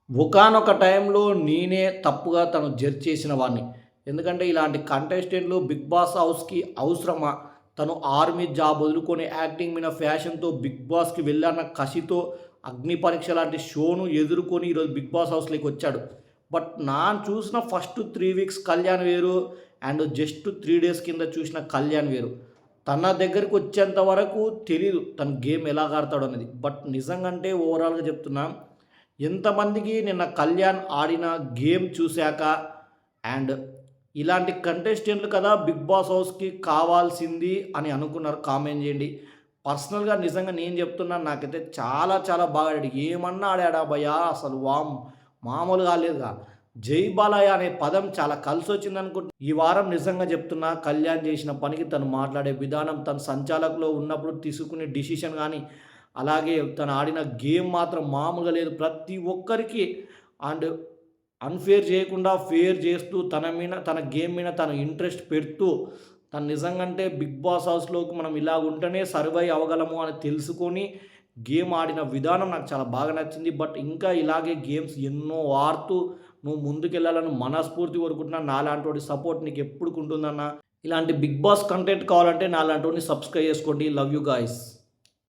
ఒకానొక టైంలో నేనే తప్పుగా తను జడ్జ్ చేసిన వాడిని. ఎందుకంటే ఇలాంటి కంటెస్టెంట్‌లు 'బిగ్ బాస్' హౌస్‌కి అవసరమా? తను ఆర్మీ జాబ్ వదులుకొని యాక్టింగ్ మీద ఫ్యాషన్‌తో 'బిగ్ బాస్'కి వెళ్ళాన్న కసితో 'అగ్ని పరీక్ష' లాంటి షోను ఎదుర్కొని ఈరోజు 'బిగ్ బాస్' హౌస్‌లోకి వచ్చాడు. బట్ చూసిన ఫస్ట్ 3 వీక్స్ కళ్యాణ్ వేరు. అండ్ జస్ట్ 3 డేస్ కింద చూసిన కళ్యాణ్ వేరు. తన దగ్గరికి వచ్చేంత వరకు తెలీదు తను గేమ్ ఎలాగ ఆడతాడో అనేది. బట్ నిజంగా అంటే ఓవరాల్‌గా చెప్తున్నా, ఎంతమందికి నిన్న కళ్యాణ్ ఆడిన గేమ్ చూశాక అండ్ ఇలాంటి కంటెస్టెంట్లు కదా 'బిగ్ బాస్' హౌస్‌కి కావాల్సింది అని అనుకున్నారు కామెంట్ చేయండి. పర్సనల్‌గా నిజంగా నేను చెప్తున్నాను, నాకైతే చాలా చాలా బాగా ఆడాడు. ఏమన్నా ఆడాడా భయ్యా అసలు మామూలుగా ఆడలేదుగా. 'జై బాలయ్య' అనే పదం చాలా కలిసొచ్చిందనుకుంటా. ఈ వారం నిజంగా చెప్తున్నా, కళ్యాణ్ చేసిన పనికి, తను మాట్లాడే విధానం, తను సంచాలకులో ఉన్నప్పుడు తీసుకునే డిసిషన్ గానీ, అలాగే తను ఆడిన గేమ్ మాత్రం మామూలుగా లేదు. ప్రతి ఒక్కరికి అండ్ అన్‌ఫేర్ చేయకుండా ఫేర్ చేస్తూ తన గేమ్ మీద తను ఇంట్రెస్ట్ పెడుతూ, తను నిజంగంటే 'బిగ్ బాస్' హౌస్‌లోకి మనం ఇలా ఉంటేనే సర్వైవ్ అవ్వగలము అని తెలుసుకొని గేమ్ ఆడిన విధానం నాకు చాలా బాగా నచ్చింది. బట్ ఇంకా ఇలాగే గేమ్స్ ఎన్నో ఆడుతూ నువ్వు ముందుకెళ్ళాలని మనస్ఫూర్తిగా కోరుకుంటున్నాను. నాలాంటోడి సపోర్ట్ నీకెప్పుడుకుంటుందన్నా. ఇలాంటి 'బిగ్ బాస్' కంటెంట్ కావాలంటే నాలాంటోడిని సబ్స్క్రైబ్ చేసుకోండి. Love you guys.